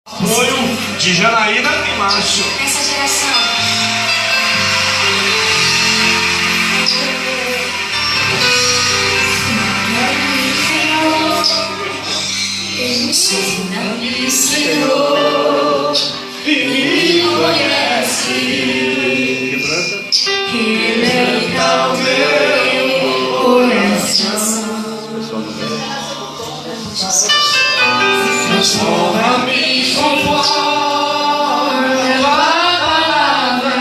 Apoio de Janaína e Márcio. Nessa geração. Ensina-me, Senhor, e me conhece. Quebranta o meu coração. Transforma-me conforme a palavra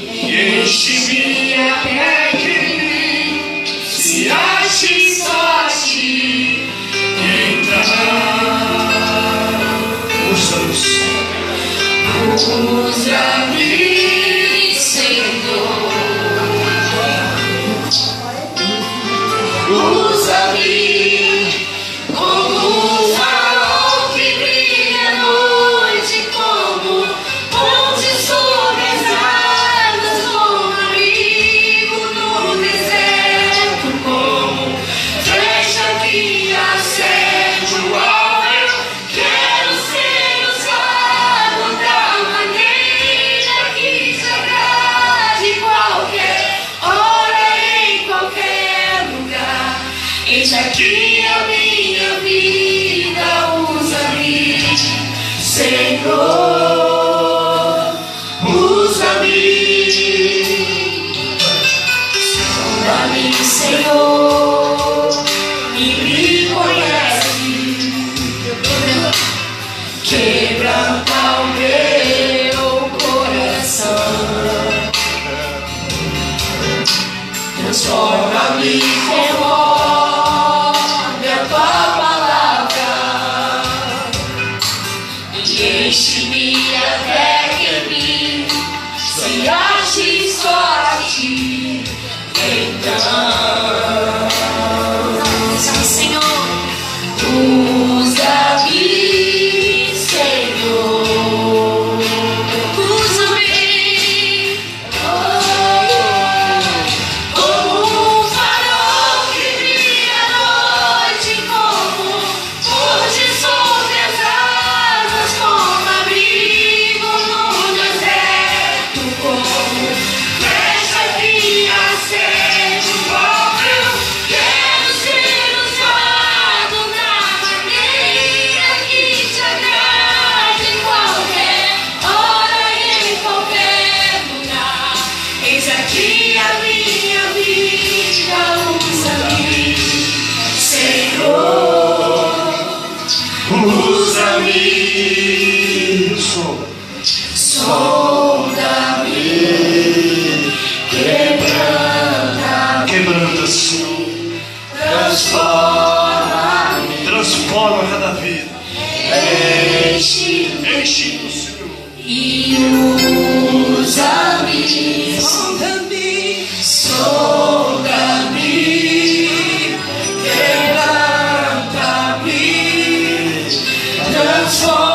e enche-me até que se ache só a ti. Usa-me, Senhor. Usa-me como um farol que brilha à noite, como ponte sobre as águas, como abrigo no deserto, como flecha que acende o alvo. Quero ser usado da maneira que te agrade, qualquer hora, em qualquer lugar. Eis aqui a minha vida, usa-me, Senhor, usa-me. Sonda-me, Senhor, e me conhece. Quebranta o meu coração. Transforma-me conforme a tua palavra e enche-me até que em mim se ache só a ti. Então, usa-me, Senhor, usa-me, Senhor, usa-me. Como um farol que brilha à noite, como ponte sobre as águas, como abrigo no deserto, como flecha que acende o fogo. Quero ser usado da maneira que te agrade, em qualquer hora e em qualquer lugar. Eis aqui a minha vida, usa-me, Senhor, usa-me. Sonda-me, quebranta-me, Quebranta, Senhor. transforma-me, Transforma cada vida. enche-me Enche-me, Senhor. e usa-me. Sonda-me, quebranta-me, transforma-me.